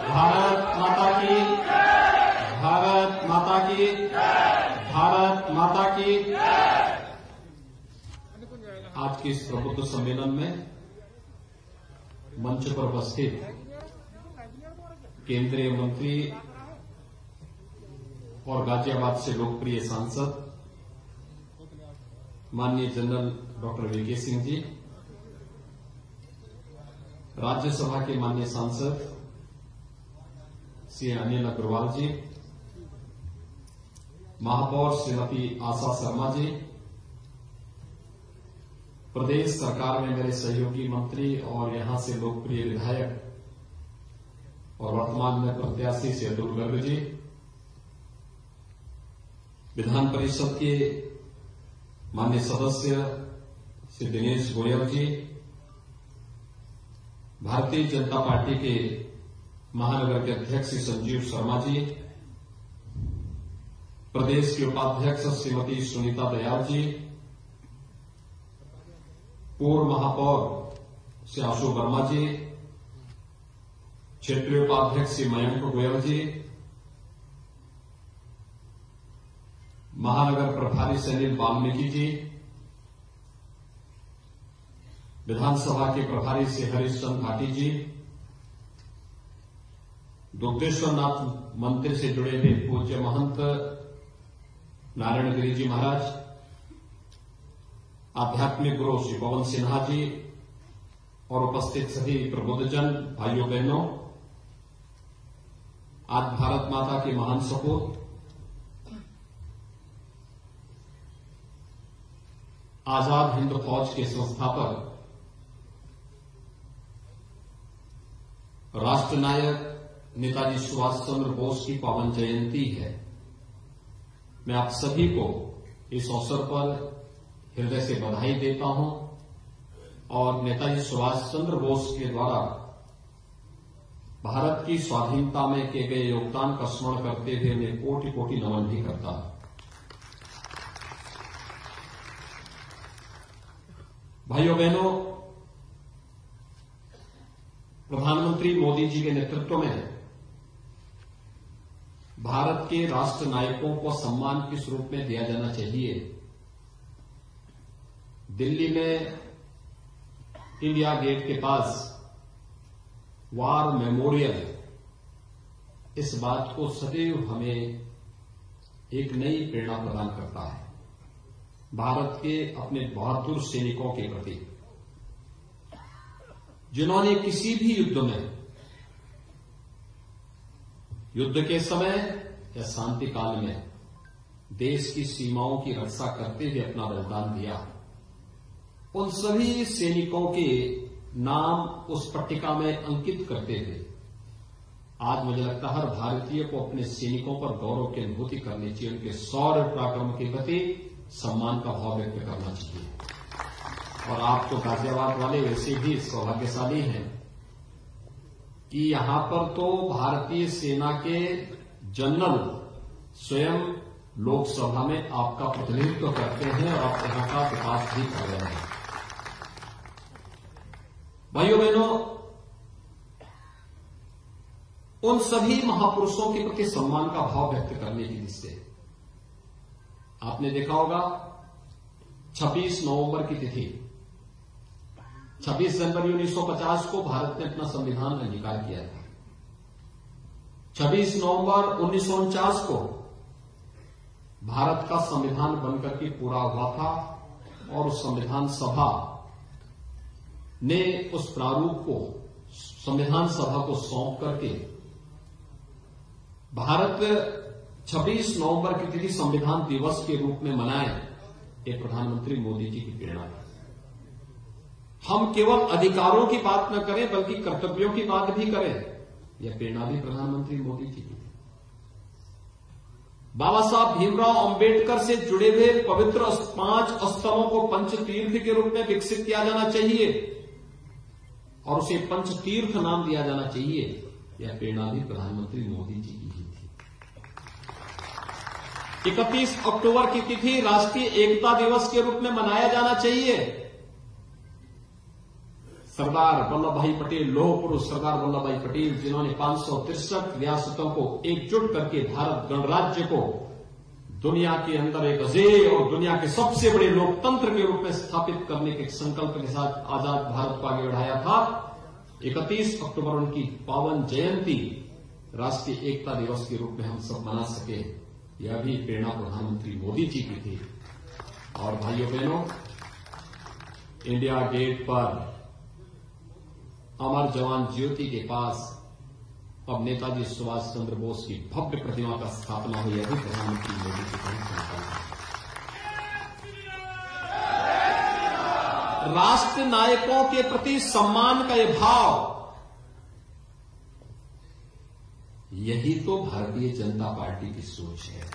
भारत माता की, भारत माता की, भारत माता की। आज के इस प्रबुद्ध सम्मेलन में मंच पर उपस्थित केंद्रीय मंत्री और गाजियाबाद से लोकप्रिय सांसद माननीय general doctor VK Singh ji, Rajya Sabha के माननीय सांसद श्री अनिल अग्रवाल जी, महापौर श्रीमती आशा शर्मा जी, प्रदेश सरकार में मेरे सहयोगी मंत्री और यहां से लोकप्रिय विधायक और वर्तमान में प्रत्याशी श्री अतुल गर्ग जी, विधान परिषद के माननीय सदस्य श्री दिनेश गोयल जी, भारतीय जनता पार्टी के महानगर के अध्यक्ष श्री संजीव शर्मा जी, प्रदेश के उपाध्यक्ष श्रीमती सुनीता दयाल जी, पूर्व महापौर श्री आशु वर्मा जी, क्षेत्रीय उपाध्यक्ष श्री मयंक गोयल जी, महानगर प्रभारी श्री अनिल वाल्मीकि जी, विधानसभा के प्रभारी श्री हरीशचंद्र घाटी जी, दुग्धेश्वरनाथ मंदिर से जुड़े हुए पूज्य महंत नारायण गिरी जी महाराज, आध्यात्मिक गुरु श्री पवन सिन्हा जी और उपस्थित सभी प्रबुद्धजन भाइयों बहनों, आज भारत माता के महान सपूत आजाद हिंद फौज के संस्थापक राष्ट्रनायक नेताजी सुभाष चंद्र बोस की पावन जयंती है। मैं आप सभी को इस अवसर पर हृदय से बधाई देता हूं और नेताजी सुभाष चंद्र बोस के द्वारा भारत की स्वाधीनता में किए गए योगदान का स्मरण करते हुए मैं कोटि कोटि नमन भी करता हूं। भाइयों बहनों, प्रधानमंत्री मोदी जी के नेतृत्व में भारत के राष्ट्र नायकों को सम्मान किस रूप में दिया जाना चाहिए, दिल्ली में इंडिया गेट के पास वार मेमोरियल इस बात को सदैव हमें एक नई प्रेरणा प्रदान करता है भारत के अपने बहादुर सैनिकों के प्रति, जिन्होंने किसी भी युद्ध में, युद्ध के समय या शांति काल में देश की सीमाओं की रक्षा करते हुए अपना बलिदान दिया। उन सभी सैनिकों के नाम उस पट्टिका में अंकित करते हुए आज मुझे लगता है हर भारतीय को अपने सैनिकों पर गौरव की अनुभूति करनी चाहिए, उनके शौर्य पराक्रम के प्रति सम्मान का भाव व्यक्त करना चाहिए। और आप तो गाजियाबाद वाले वैसे भी सौभाग्यशाली हैं कि यहां पर तो भारतीय सेना के जनरल स्वयं लोकसभा में आपका प्रतिनिधित्व करते हैं और आप यहां का विकास भी कर रहे हैं। भाइयों बहनों, उन सभी महापुरुषों के प्रति सम्मान का भाव व्यक्त करने की दृष्टि से आपने देखा होगा 26 नवंबर की तिथि, 26 जनवरी 1950 को भारत ने अपना संविधान अंगीकार किया था। 26 नवंबर 1949 को भारत का संविधान बनकर के पूरा हुआ था और उस संविधान सभा ने उस प्रारूप को संविधान सभा को सौंप करके भारत 26 नवंबर की तिथि संविधान दिवस के रूप में मनाए। ये प्रधानमंत्री मोदी जी की प्रेरणा है। हम केवल अधिकारों की बात न करें बल्कि कर्तव्यों की बात भी करें, यह प्रेरणा भी प्रधानमंत्री मोदी जी की। बाबा साहब भीमराव अंबेडकर से जुड़े हुए पवित्र 5 स्थलों को पंचतीर्थ के रूप में विकसित किया जाना चाहिए और उसे पंचतीर्थ नाम दिया जाना चाहिए, यह प्रेरणा भी प्रधानमंत्री मोदी जी की ही थी। 31 अक्टूबर की तिथि राष्ट्रीय एकता दिवस के रूप में मनाया जाना चाहिए। सरदार वल्लभ भाई पटेल, लौह पुरुष सरदार वल्लभ भाई पटेल, जिन्होंने 563 रियासतों को एकजुट करके भारत गणराज्य को दुनिया के अंदर एक अजेय और दुनिया के सबसे बड़े लोकतंत्र के रूप में स्थापित करने के संकल्प के साथ आजाद भारत को आगे बढ़ाया था। 31 अक्टूबर उनकी पावन जयंती राष्ट्रीय एकता दिवस के रूप में हम सब मना सके, यह भी प्रेरणा प्रधानमंत्री मोदी जी की थी। और भाइयों बहनों, इंडिया गेट पर अमर जवान ज्योति के पास अब नेताजी सुभाष चंद्र बोस की भव्य प्रतिमा का स्थापना हुई, यह भी प्रधानमंत्री मोदी की संकल्प है। राष्ट्र नायकों के प्रति सम्मान का यह भाव, यही तो भारतीय जनता पार्टी की सोच है।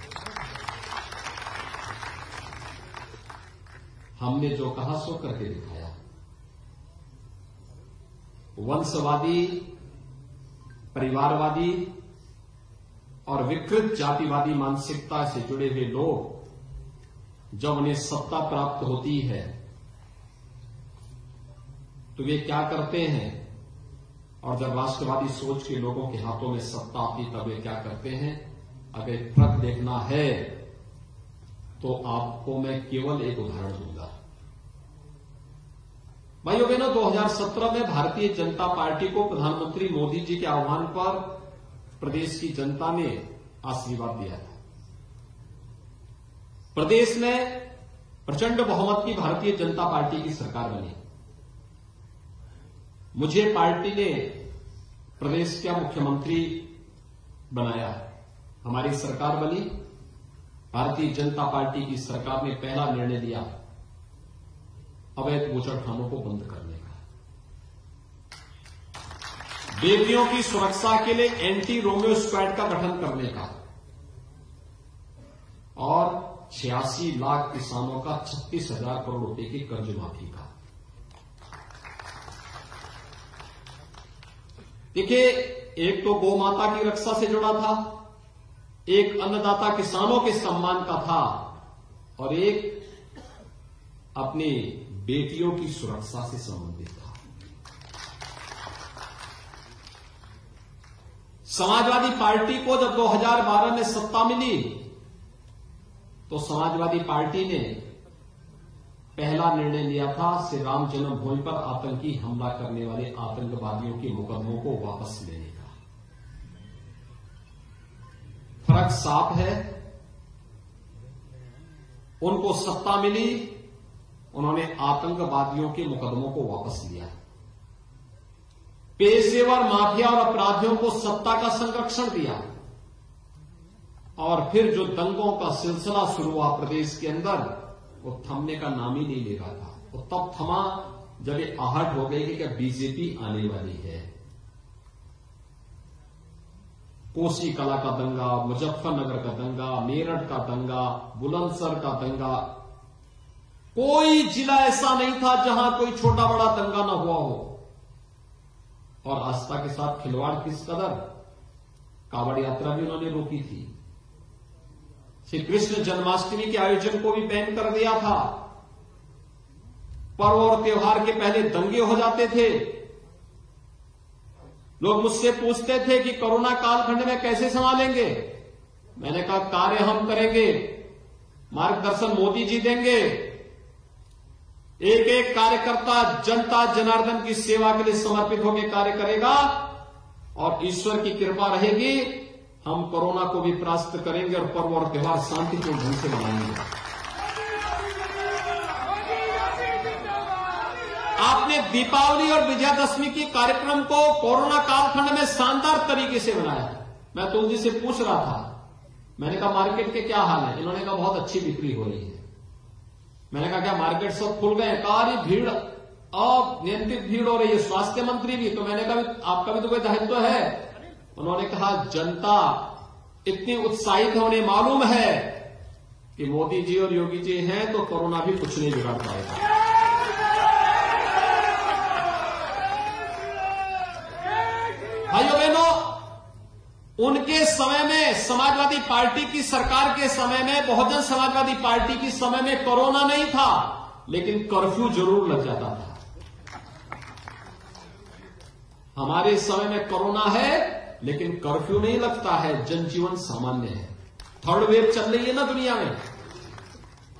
हमने जो कहा सो करके दिखाया। वंशवादी, परिवारवादी और विकृत जातिवादी मानसिकता से जुड़े हुए लोग जब उन्हें सत्ता प्राप्त होती है तो वे क्या करते हैं, और जब राष्ट्रवादी सोच के लोगों के हाथों में सत्ता आती तब वे क्या करते हैं। अगर फर्क देखना है तो आपको मैं केवल एक उदाहरण दूंगा। भाइयों बहनों, 2017 में भारतीय जनता पार्टी को प्रधानमंत्री मोदी जी के आह्वान पर प्रदेश की जनता ने आशीर्वाद दिया था। प्रदेश में प्रचंड बहुमत की भारतीय जनता पार्टी की सरकार बनी। मुझे पार्टी ने प्रदेश का मुख्यमंत्री बनाया, हमारी सरकार बनी। भारतीय जनता पार्टी की सरकार ने पहला निर्णय लिया अवैध बूचड़खानों को बंद करने का, बेटियों की सुरक्षा के लिए एंटी रोमियो स्क्वाड का गठन करने का, और 86 लाख किसानों का 36,000 करोड़ रुपए की कर्ज माफी का। देखिए, एक तो गौ माता की रक्षा से जुड़ा था, एक अन्नदाता किसानों के सम्मान का था, और एक अपनी बेटियों की सुरक्षा से संबंधित था। समाजवादी पार्टी को जब 2012 में सत्ता मिली तो समाजवादी पार्टी ने पहला निर्णय लिया था श्री राम जन्मभूमि पर आतंकी हमला करने वाले आतंकवादियों के मुकदमों को वापस लेने का। फर्क साफ है, उनको सत्ता मिली, उन्होंने आतंकवादियों के मुकदमों को वापस लिया। पेशेवर माफिया और अपराधियों को सत्ता का संरक्षण दिया, और फिर जो दंगों का सिलसिला शुरू हुआ प्रदेश के अंदर, वो थमने का नाम ही नहीं ले रहा था। वो तब थमा जब ये आहट हो गई कि क्या बीजेपी आने वाली है। कोसी कला का दंगा, मुजफ्फरनगर का दंगा, मेरठ का दंगा, बुलंदशहर का दंगा, कोई जिला ऐसा नहीं था जहां कोई छोटा बड़ा दंगा न हुआ हो। और आस्था के साथ खिलवाड़ किस कदर, कांवड़ यात्रा भी उन्होंने रोकी थी। श्री कृष्ण जन्माष्टमी के आयोजन को भी बैन कर दिया था। पर्व और त्योहार के पहले दंगे हो जाते थे। लोग मुझसे पूछते थे कि कोरोना कालखंड में कैसे संभालेंगे। मैंने कहा कार्य हम करेंगे, मार्गदर्शन मोदी जी देंगे। एक एक कार्यकर्ता जनता जनार्दन की सेवा के लिए समर्पित होकर कार्य करेगा, और ईश्वर की कृपा रहेगी, हम कोरोना को भी परास्त करेंगे और पर्व और त्योहार शांतिपूर्ण ढंग से मनाएंगे। आपने दीपावली और विजयादशमी की कार्यक्रम को कोरोना कालखंड में शानदार तरीके से बनाया। मैं तुलसी से पूछ रहा था, मैंने कहा मार्केट के क्या हाल है। इन्होंने कहा बहुत अच्छी बिक्री हो रही है। मैंने कहा क्या मार्केट सब खुल गए? कहा भीड़ और नियंत्रित भीड़ हो रही है, स्वास्थ्य मंत्री भी। तो मैंने कहा आपका भी तो कोई दायित्व है। उन्होंने कहा जनता इतनी उत्साहित है, उन्हें मालूम है कि मोदी जी और योगी जी हैं तो कोरोना भी कुछ नहीं बिगाड़ पाएगा। भाइयों बहनों, उनके समय में, समाजवादी पार्टी की सरकार के समय में, बहुजन समाजवादी पार्टी की समय में कोरोना नहीं था, लेकिन कर्फ्यू जरूर लग जाता था। हमारे समय में कोरोना है लेकिन कर्फ्यू नहीं लगता है, जनजीवन सामान्य है। थर्ड वेव चल रही है ना दुनिया में।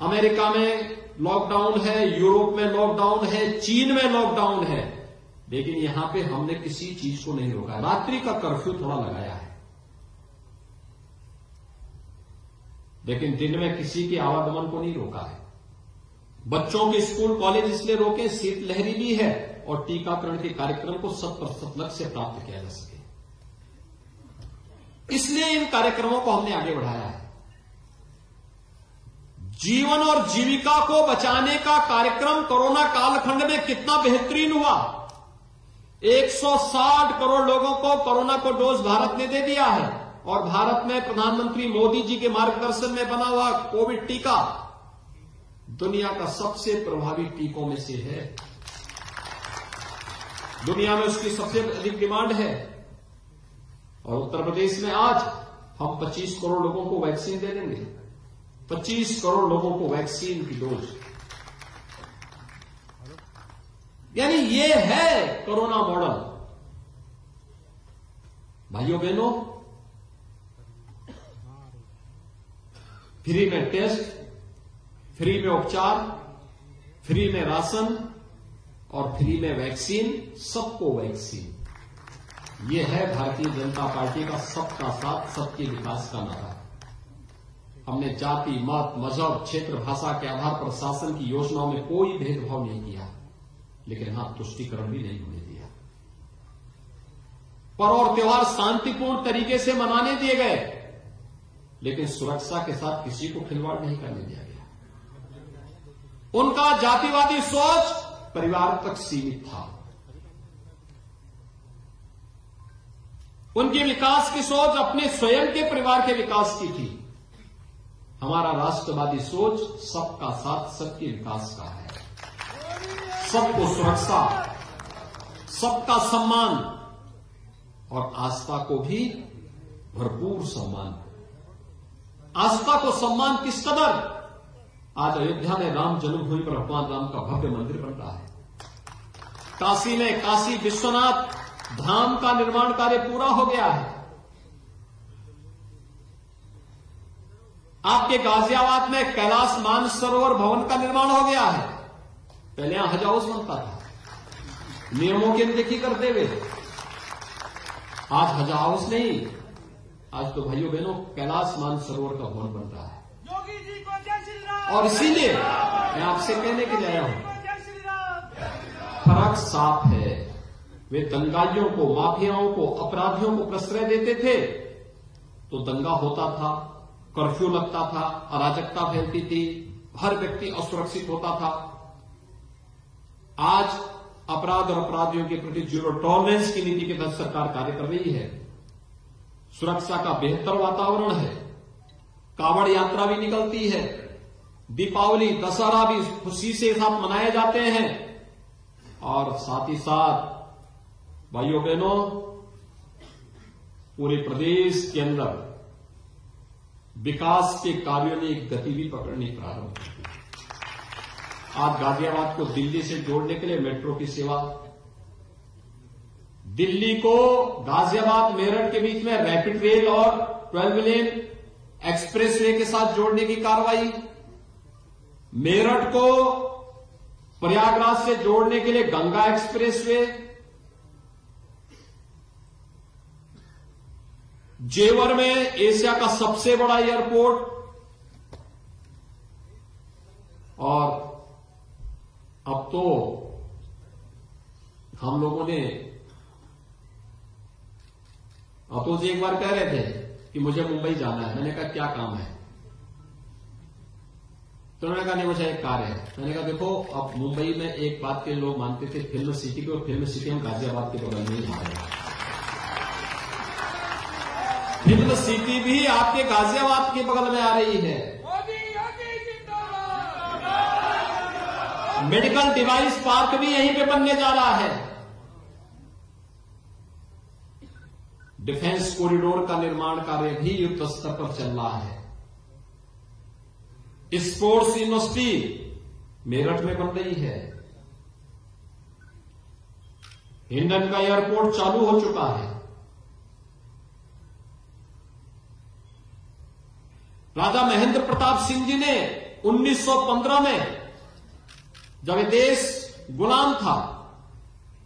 अमेरिका में लॉकडाउन है, यूरोप में लॉकडाउन है, चीन में लॉकडाउन है, लेकिन यहां पे हमने किसी चीज को नहीं रोका। रात्रि का कर्फ्यू थोड़ा लगाया है, लेकिन दिन में किसी के आवागमन को नहीं रोका है। बच्चों के स्कूल कॉलेज इसलिए रोके, शीतलहरी भी है और टीकाकरण के कार्यक्रम को 100% लक्ष्य प्राप्त किया जा सके, इसलिए इन कार्यक्रमों को हमने आगे बढ़ाया है। जीवन और जीविका को बचाने का कार्यक्रम कोरोना कालखंड में कितना बेहतरीन हुआ। 160 करोड़ लोगों को कोरोना को डोज भारत ने दे दिया है और भारत में प्रधानमंत्री मोदी जी के मार्गदर्शन में बना हुआ कोविड टीका दुनिया का सबसे प्रभावी टीकों में से है। दुनिया में उसकी सबसे अधिक डिमांड है और उत्तर प्रदेश में आज हम 25 करोड़ लोगों को वैक्सीन दे देंगे। 25 करोड़ लोगों को वैक्सीन की डोज, यानी ये है कोरोना मॉडल। भाइयों बहनों, फ्री में टेस्ट, फ्री में उपचार, फ्री में राशन और फ्री में वैक्सीन, सबको वैक्सीन। ये है भारतीय जनता पार्टी का सबका साथ सबके विकास का नारा। हमने जाति, मत, मजहब, क्षेत्र, भाषा के आधार पर शासन की योजनाओं में कोई भेदभाव नहीं किया, लेकिन हां तुष्टीकरण भी नहीं होने दिया। पर्व और त्योहार शांतिपूर्ण तरीके से मनाने दिए गए, लेकिन सुरक्षा के साथ किसी को खिलवाड़ नहीं करने दिया गया। उनका जातिवादी सोच परिवार तक सीमित था, उनकी विकास की सोच अपने स्वयं के परिवार के विकास की थी। हमारा राष्ट्रवादी सोच सबका साथ सबके विकास का है। सबको सुरक्षा, सबका सम्मान और आस्था को भी भरपूर सम्मान। आस्था को सम्मान किस कदर, आज अयोध्या में राम जन्मभूमि पर भगवान राम का भव्य मंदिर बन रहा है। काशी में काशी विश्वनाथ धाम का निर्माण कार्य पूरा हो गया है। आपके गाजियाबाद में कैलाश मानसरोवर भवन का निर्माण हो गया है। पहले यहां हज हाउस बनता था, नियमों की अनदेखी करते हुए। आज हज हाउस नहीं, आज तो भाइयों बहनों कैलाश मानसरोवर का भवन बन रहा है। योगी जी को जय श्री राम। और इसीलिए मैं आपसे कहने के लिए आया हूं, फर्क साफ है। वे दंगाइयों को, माफियाओं को, अपराधियों को प्रश्रय देते थे तो दंगा होता था, कर्फ्यू लगता था, अराजकता फैलती थी, हर व्यक्ति असुरक्षित होता था। आज अपराध और अपराधियों के प्रति जीरो टॉलरेंस की नीति के तहत सरकार कार्य कर रही है। सुरक्षा का बेहतर वातावरण है, कावड़ यात्रा भी निकलती है, दीपावली, दशहरा भी खुशी से साथ मनाए जाते हैं और साथ ही साथ भाइयों बहनों पूरे प्रदेश के अंदर विकास के कार्यों ने एक गति भी पकड़नी प्रारंभ की। आज गाजियाबाद को दिल्ली से जोड़ने के लिए मेट्रो की सेवा, दिल्ली को गाजियाबाद मेरठ के बीच में रैपिड रेल और 12 लेन एक्सप्रेसवे के साथ जोड़ने की कार्रवाई, मेरठ को प्रयागराज से जोड़ने के लिए गंगा एक्सप्रेसवे, जेवर में एशिया का सबसे बड़ा एयरपोर्ट, और अब तो हम लोगों ने, अतुल जी एक बार कह रहे थे कि मुझे मुंबई जाना है। मैंने कहा क्या काम है? तो उन्होंने कहा नहीं मुझे एक कार्य है। मैंने कहा देखो, अब मुंबई में एक बात के लोग मानते थे फिल्म सिटी को, फिल्म सिटी हम गाजियाबाद के बगल में ही आ। फिल्म सिटी भी आपके गाजियाबाद के बगल में आ रही है। मेडिकल डिवाइस पार्क भी यहीं पे बनने जा रहा है। डिफेंस कॉरिडोर का निर्माण कार्य भी युद्ध स्तर पर चल रहा है। स्पोर्ट्स यूनिवर्सिटी मेरठ में बन रही है। हिंडन का एयरपोर्ट चालू हो चुका है। राजा महेंद्र प्रताप सिंह जी ने 1915 में, जब ये देश गुलाम था,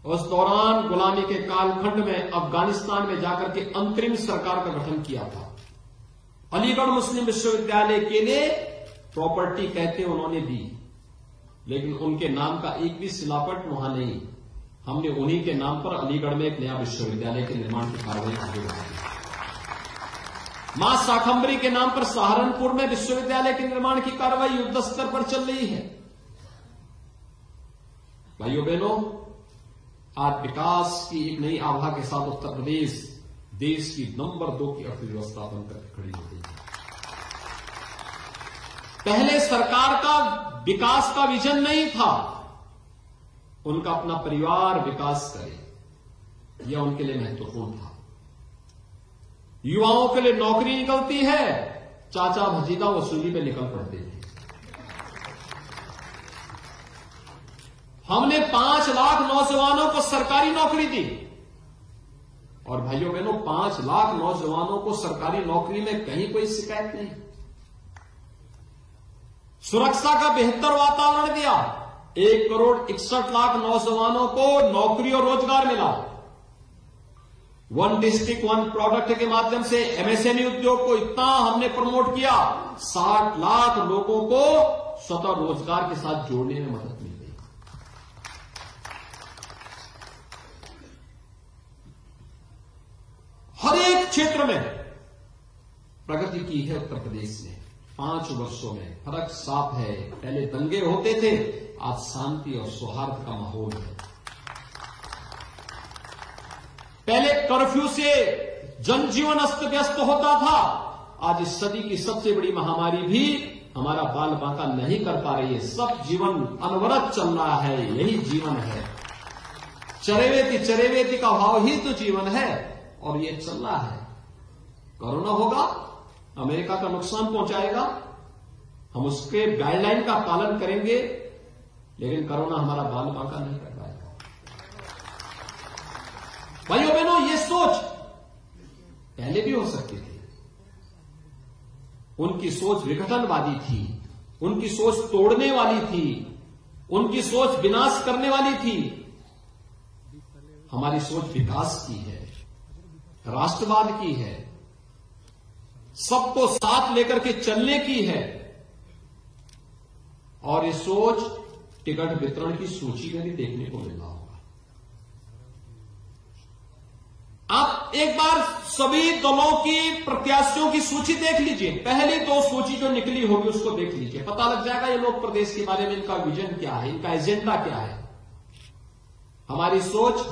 उस दौरान गुलामी के कालखंड में अफगानिस्तान में जाकर के अंतरिम सरकार का गठन किया था। अलीगढ़ मुस्लिम विश्वविद्यालय के लिए प्रॉपर्टी कहते उन्होंने दी, लेकिन उनके नाम का एक भी शिलापट वहां नहीं। हमने उन्हीं के नाम पर अलीगढ़ में एक नया विश्वविद्यालय के निर्माण की कार्रवाई आगे बढ़ाई। मां शाकंभरी के नाम पर सहारनपुर में विश्वविद्यालय के निर्माण की कार्रवाई युद्ध स्तर पर चल रही है। भाइयों बहनों, आज विकास की एक नई आभा के साथ उत्तर प्रदेश देश की नंबर 2 की अर्थव्यवस्था बनकर खड़ी हो गई है। पहले सरकार का विकास का विजन नहीं था, उनका अपना परिवार विकास करे, यह उनके लिए महत्वपूर्ण था। युवाओं के लिए नौकरी निकलती है, चाचा भतीजा वसूली पे निकल पड़ते थे। हमने 5 लाख नौजवानों को सरकारी नौकरी दी, और भाइयों बहनों 5 लाख नौजवानों को सरकारी नौकरी में कहीं कोई शिकायत नहीं। सुरक्षा का बेहतर वातावरण दिया, 1,61,00,000 नौजवानों को नौकरी और रोजगार मिला। 1 डिस्ट्रिक्ट 1 प्रोडक्ट के माध्यम से एमएसएमई उद्योग को इतना हमने प्रमोट किया, 60 लाख लोगों को स्वतः रोजगार के साथ जोड़ने में मदद मिली। हर एक क्षेत्र में प्रगति की है उत्तर प्रदेश ने 5 वर्षों में। फर्क साफ है, पहले दंगे होते थे, आज शांति और सौहार्द का माहौल है। पहले कर्फ्यू से जनजीवन अस्त व्यस्त होता था, आज इस सदी की सबसे बड़ी महामारी भी हमारा बाल बांका नहीं कर पा रही है। सब जीवन अनवरत चल रहा है, यही जीवन है। चरेवेति का भाव ही तो जीवन है, और ये चल रहा है। कोरोना होगा, अमेरिका का नुकसान पहुंचाएगा, हम उसके गाइडलाइन का पालन करेंगे, लेकिन कोरोना हमारा बाल बांका नहीं कर पाएगा। भाइयों बहनों, ये सोच पहले भी हो सकती थी। उनकी सोच विघटनवादी थी, उनकी सोच तोड़ने वाली थी, उनकी सोच विनाश करने वाली थी। हमारी सोच विकास की है, राष्ट्रवाद की है, सबको साथ लेकर के चलने की है, और ये सोच टिकट वितरण की सूची में भी देखने को मिल रहा होगा। आप एक बार सभी दलों की प्रत्याशियों की सूची देख लीजिए, पहली 2 सूची जो निकली होगी उसको देख लीजिए, पता लग जाएगा ये लोग प्रदेश के बारे में इनका विजन क्या है, इनका एजेंडा क्या है। हमारी सोच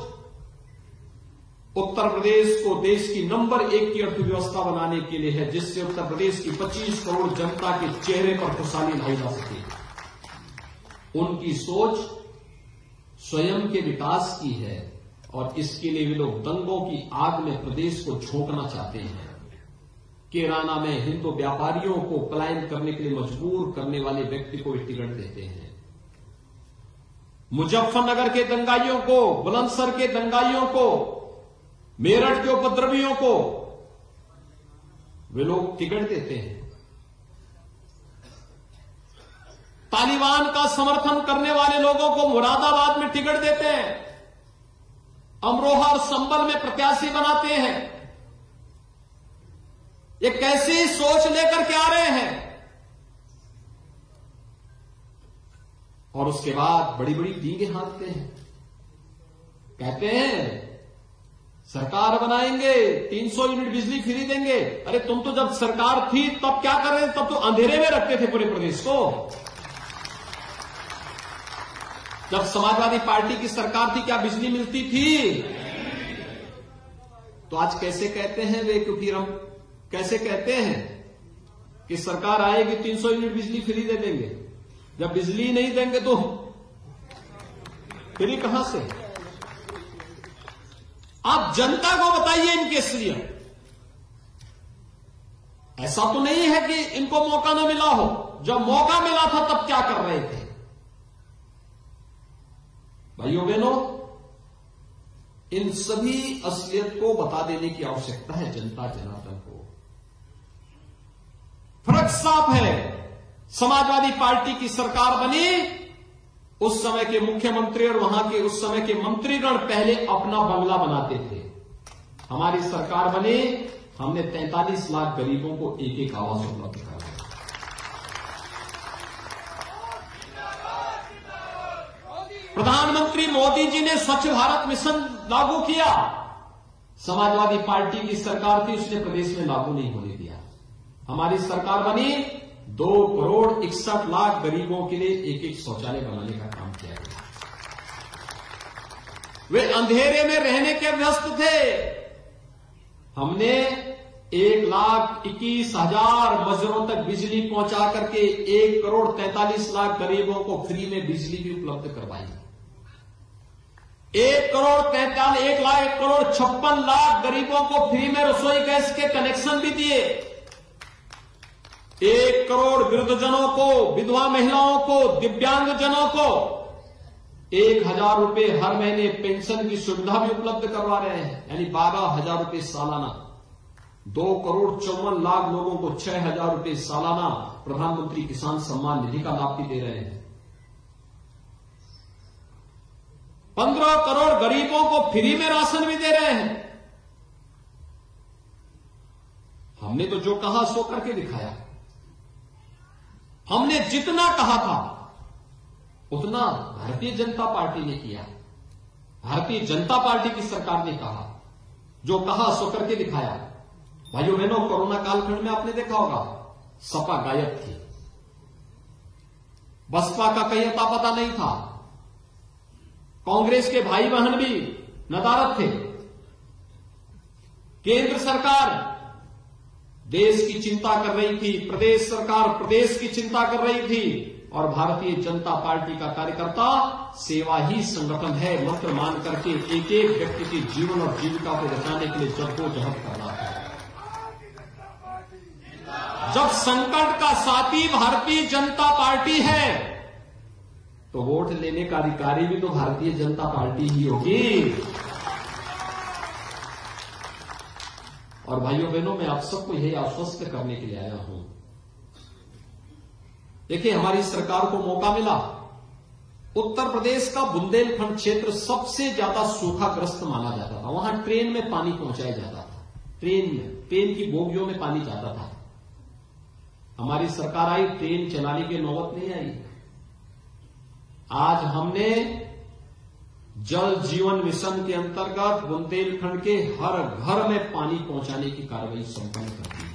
उत्तर प्रदेश को देश की नंबर 1 की अर्थव्यवस्था बनाने के लिए है, जिससे उत्तर प्रदेश की 25 करोड़ जनता के चेहरे पर खुशहाली लाई जा सके। उनकी सोच स्वयं के विकास की है, और इसके लिए वे लोग दंगों की आग में प्रदेश को झोंकना चाहते हैं। केराना में हिंदू व्यापारियों को पलायन करने के लिए मजबूर करने वाले व्यक्ति को टिकट देते हैं। मुजफ्फरनगर के दंगाइयों को, बुलंदशहर के दंगाइयों को, मेरठ के उपद्रवियों को वे लोग टिकट देते हैं। तालिबान का समर्थन करने वाले लोगों को मुरादाबाद में टिकट देते हैं, अमरोहा और संभल में प्रत्याशी बनाते हैं। ये कैसी सोच लेकर के आ रहे हैं, और उसके बाद बड़ी बड़ी डींगे हाँकते हैं। कहते हैं सरकार बनाएंगे, 300 यूनिट बिजली फ्री देंगे। अरे तुम तो जब सरकार थी तब क्या कर रहे थे, तब तो अंधेरे में रखते थे पूरे प्रदेश को। जब समाजवादी पार्टी की सरकार थी क्या बिजली मिलती थी? तो आज कैसे कहते हैं वे, क्योंकि हम कैसे कहते हैं कि सरकार आएगी 300 यूनिट बिजली फ्री दे देंगे, जब बिजली नहीं देंगे तो फ्री कहां से? आप जनता को बताइए इनकी असलियत। ऐसा तो नहीं है कि इनको मौका न मिला हो, जब मौका मिला था तब क्या कर रहे थे? भाइयों बहनों, इन सभी असलियत को बता देने की आवश्यकता है जनता जनार्दन को। फर्क साफ है। समाजवादी पार्टी की सरकार बनी, उस समय के मुख्यमंत्री और वहां के उस समय के मंत्रीगण पहले अपना बंगला बनाते थे। हमारी सरकार बनी, हमने 43 लाख गरीबों को एक एक आवास उपलब्ध कराया। प्रधानमंत्री मोदी जी ने स्वच्छ भारत मिशन लागू किया। समाजवादी पार्टी की सरकार थी, उसने प्रदेश में लागू नहीं होने दिया। हमारी सरकार बनी, 2,61,00,000 गरीबों के लिए एक एक शौचालय बनाने का काम किया गया। वे अंधेरे में रहने के व्यस्त थे। हमने 1,21,000 मजरों तक बिजली पहुंचा करके 1,43,00,000 गरीबों को फ्री में बिजली भी उपलब्ध करवाई। 1,56,00,000 गरीबों को फ्री में रसोई गैस के कनेक्शन भी दिए। 1 करोड़ वृद्धजनों को, विधवा महिलाओं को, दिव्यांगजनों को 1,000 रुपए हर महीने पेंशन की सुविधा भी उपलब्ध करवा रहे हैं, यानी 12,000 रुपए सालाना। 2,54,00,000 लोगों को 6,000 रुपए सालाना प्रधानमंत्री किसान सम्मान निधि का लाभ भी दे रहे हैं। 15 करोड़ गरीबों को फ्री में राशन भी दे रहे हैं। हमने तो जो कहा सो करके दिखाया। हमने जितना कहा था उतना भारतीय जनता पार्टी ने किया। भारतीय जनता पार्टी की सरकार ने कहा, जो कहा सो करके दिखाया। भाइयों बहनों, कोरोना कालखंड में आपने देखा होगा, सपा गायब थी, बसपा का कहीं अता पता नहीं था, कांग्रेस के भाई बहन भी नदारद थे। केंद्र सरकार देश की चिंता कर रही थी, प्रदेश सरकार प्रदेश की चिंता कर रही थी, और भारतीय जनता पार्टी का कार्यकर्ता सेवा ही संगठन है मंत्र मान करके एक एक व्यक्ति के जीवन और जीविका को बचाने के लिए जद्दोजहद कर रहा है। जब संकट का साथी भारतीय जनता पार्टी है, तो वोट लेने का अधिकारी भी तो भारतीय जनता पार्टी ही होगी। और भाइयों बहनों, मैं आप सबको यही आश्वस्त करने के लिए आया हूं। देखिए, हमारी सरकार को मौका मिला। उत्तर प्रदेश का बुंदेलखंड क्षेत्र सबसे ज्यादा सूखाग्रस्त माना जाता था। वहां ट्रेन में पानी पहुंचाया जाता था, ट्रेन की बोगियों में पानी जाता था। हमारी सरकार आई, ट्रेन चलाने की नौबत नहीं आई। आज हमने जल जीवन मिशन के अंतर्गत बुंदेलखंड के हर घर में पानी पहुंचाने की कार्रवाई संपन्न कर दी है।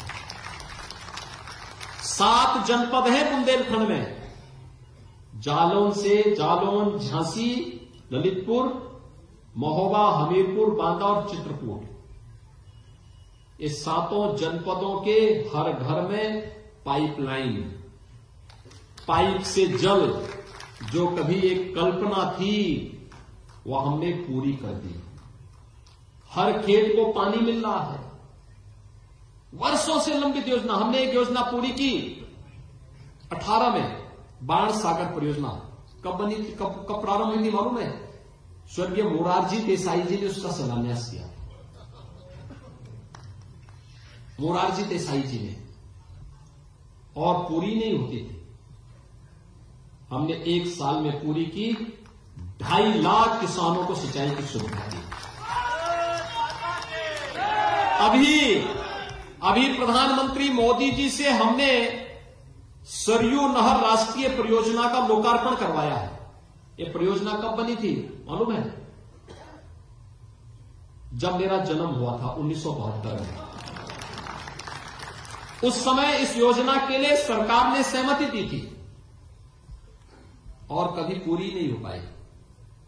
7 जनपद हैं बुंदेलखंड में, जालौन, झांसी, ललितपुर, महोबा, हमीरपुर, बांदा और चित्रकूट। ये 7 जनपदों के हर घर में पाइपलाइन, पाइप से जल, जो कभी एक कल्पना थी, वह हमने पूरी कर दी। हर खेत को पानी मिल रहा है। वर्षों से लंबित योजना, हमने एक योजना पूरी की 18 में, बाण सागर परियोजना। कब बनी थी, कब प्रारंभ हुई थी मालूम है? स्वर्गीय मोरारजी देसाई जी ने उसका शिलान्यास किया। मोरारजी देसाई जी ने, और पूरी नहीं होती थी। हमने 1 साल में पूरी की, 2.5 लाख किसानों को सिंचाई की सुविधा दी। अभी प्रधानमंत्री मोदी जी से हमने सरयू नहर राष्ट्रीय परियोजना का लोकार्पण करवाया है। यह परियोजना कब बनी थी मालूम है? जब मेरा जन्म हुआ था 1972 में। उस समय इस योजना के लिए सरकार ने सहमति दी थी, और कभी पूरी नहीं हो पाई।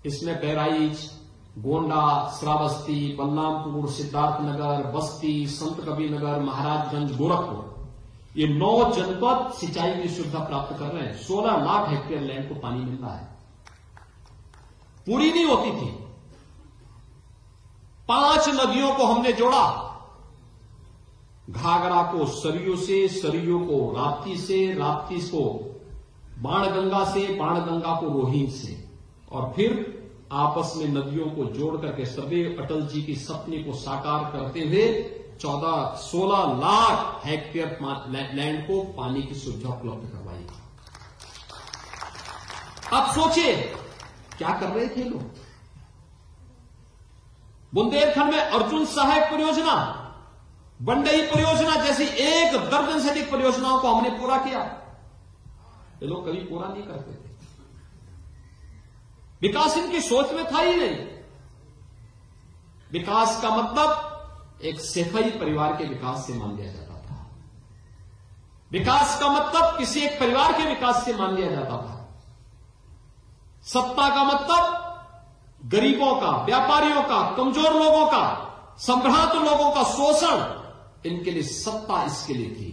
इसमें बहराइच, गोंडा, श्रावस्ती, बलरामपुर, सिद्धार्थनगर, बस्ती, संत कबीरनगर, महाराजगंज, गोरखपुर, ये 9 जनपद सिंचाई की सुविधा प्राप्त कर रहे हैं। 16 लाख हेक्टेयर लैंड को पानी मिल रहा है। पूरी नहीं होती थी। 5 नदियों को हमने जोड़ा, घाघरा को सरयू से, सरयू को राप्ती से, राप्ती को बाणगंगा से, बाणगंगा को रोहिन से, और फिर आपस में नदियों को जोड़ करके सदैव अटल जी की सपने को साकार करते हुए 16 लाख हेक्टेयर लैंड को पानी की सुविधा उपलब्ध करवाई। अब सोचिए क्या कर रहे थे लोग। बुंदेलखंड में अर्जुन सहायक परियोजना, बंडई परियोजना जैसी एक दर्जन से अधिक परियोजनाओं को हमने पूरा किया। ये लोग कभी पूरा नहीं करते थे। विकास इनकी सोच में था ही नहीं। विकास का मतलब एक सिपाही परिवार के विकास से मान लिया जाता था। विकास का मतलब किसी एक परिवार के विकास से मान लिया जाता था। सत्ता का मतलब गरीबों का, व्यापारियों का, कमजोर लोगों का, संभ्रांत लोगों का शोषण, इनके लिए सत्ता इसके लिए थी।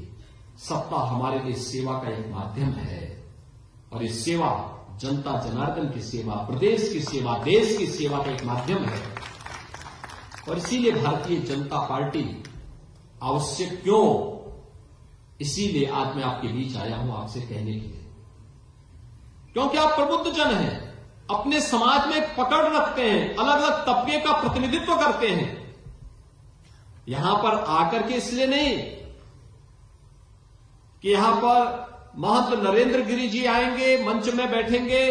सत्ता हमारे लिए सेवा का एक माध्यम है और ये सेवा जनता जनार्दन की सेवा, प्रदेश की सेवा, देश की सेवा का एक माध्यम है। और इसीलिए भारतीय जनता पार्टी आवश्यक क्यों, इसीलिए आज मैं आपके बीच आया हूं आपसे कहने के लिए, क्योंकि आप प्रबुद्ध जन हैं, अपने समाज में पकड़ रखते हैं, अलग अलग तबके का प्रतिनिधित्व करते हैं। यहां पर आकर के इसलिए नहीं कि यहां पर महंत नरेंद्र गिरि जी आएंगे, मंच में बैठेंगे,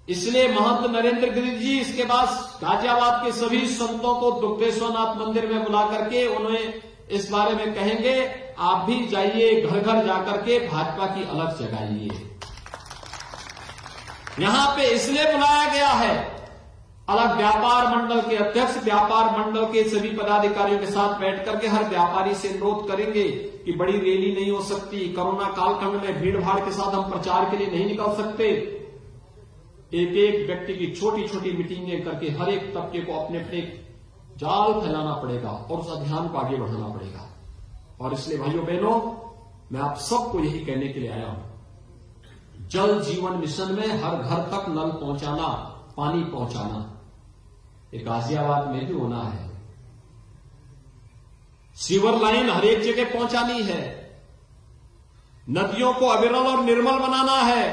इसलिए महंत नरेंद्र गिरि जी इसके बाद गाजियाबाद के सभी संतों को दुग्धेश्वरनाथ मंदिर में बुला करके उन्हें इस बारे में कहेंगे आप भी जाइए, घर घर जाकर के भाजपा की अलग जगाइए। यहां पे इसलिए बुलाया गया है, अलग व्यापार मंडल के अध्यक्ष, व्यापार मंडल के सभी पदाधिकारियों के साथ बैठ करके हर व्यापारी से अनुरोध करेंगे कि बड़ी रैली नहीं हो सकती, कोरोना कालखंड में भीड़ भाड़ के साथ हम प्रचार के लिए नहीं निकल सकते। एक एक व्यक्ति की छोटी छोटी मीटिंगें करके हर एक तबके को अपने अपने जाल फैलाना पड़ेगा और उस अभियान को आगे बढ़ाना पड़ेगा। और इसलिए भाइयों बहनों, मैं आप सबको यही कहने के लिए आया हूं, जल जीवन मिशन में हर घर तक नल पहुंचाना, पानी पहुंचाना, ये गाजियाबाद में भी होना है। सीवर लाइन हर एक जगह पहुंचानी है। नदियों को अविरल और निर्मल बनाना है।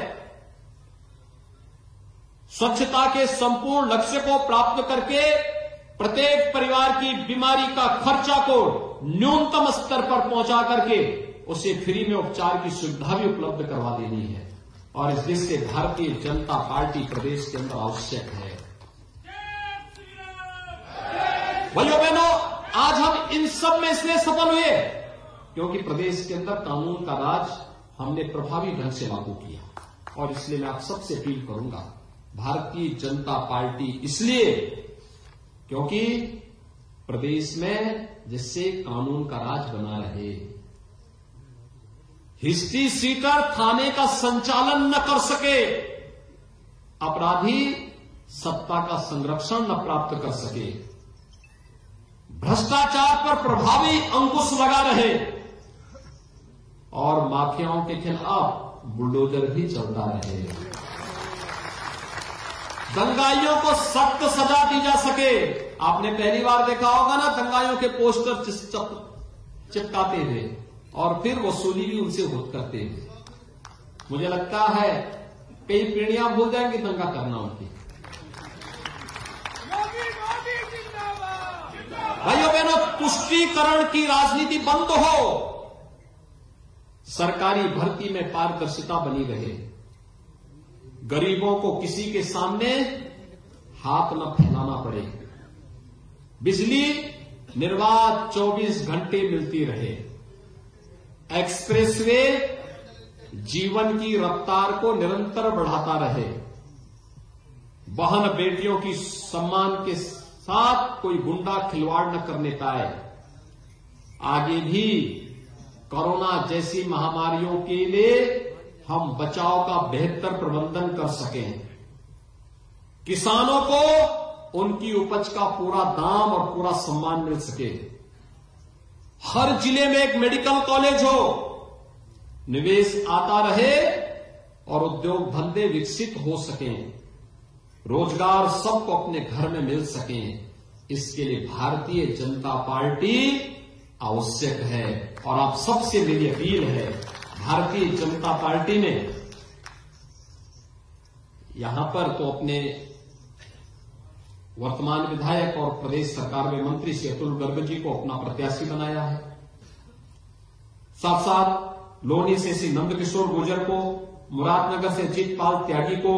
स्वच्छता के संपूर्ण लक्ष्य को प्राप्त करके प्रत्येक परिवार की बीमारी का खर्चा को न्यूनतम स्तर पर पहुंचा करके उसे फ्री में उपचार की सुविधा भी उपलब्ध करवा देनी है। और इस जिससे भारतीय जनता पार्टी प्रदेश के अंदर आवश्यक है। भाइयों बहनों, आज हम इन सब में इसलिए सफल हुए क्योंकि प्रदेश के अंदर कानून का राज हमने प्रभावी ढंग से लागू किया। और इसलिए मैं आप सबसे अपील करूंगा, भारतीय जनता पार्टी इसलिए क्योंकि प्रदेश में जिससे कानून का राज बना रहे, हिस्ट्री सीटर थाने का संचालन न कर सके, अपराधी सत्ता का संरक्षण न प्राप्त कर सके, भ्रष्टाचार पर प्रभावी अंकुश लगा रहे और माफियाओं के खिलाफ बुलडोजर भी चलता रहे, दंगाइयों को सख्त सजा दी जा सके। आपने पहली बार देखा होगा ना, दंगाइयों के पोस्टर चिपकाते थे और फिर वसूली भी उनसे खुद करते थे। मुझे लगता है कई पीढ़ियां भूल जाएंगी दंगा करना उनकी। भाइयों बहनों, तुष्टीकरण की राजनीति बंद हो, सरकारी भर्ती में पारदर्शिता बनी रहे, गरीबों को किसी के सामने हाथ न फैलाना पड़े, बिजली निर्बाध 24 घंटे मिलती रहे, एक्सप्रेसवे जीवन की रफ्तार को निरंतर बढ़ाता रहे, बहन बेटियों की सम्मान के साथ कोई गुंडा खिलवाड़ न करने पाए, आगे भी कोरोना जैसी महामारियों के लिए हम बचाव का बेहतर प्रबंधन कर सकें, किसानों को उनकी उपज का पूरा दाम और पूरा सम्मान मिल सके, हर जिले में एक मेडिकल कॉलेज हो, निवेश आता रहे और उद्योग धंधे विकसित हो सकें, रोजगार सबको अपने घर में मिल सकें। इसके लिए भारतीय जनता पार्टी आवश्यक है। और आप सबसे मेरी अपील है, भारतीय जनता पार्टी ने यहां पर तो अपने वर्तमान विधायक और प्रदेश सरकार में मंत्री श्री अतुल गर्ग जी को अपना प्रत्याशी बनाया है। साथ साथ लोनी से श्री नंदकिशोर गुर्जर को, मुरादनगर से अजीत पाल त्यागी को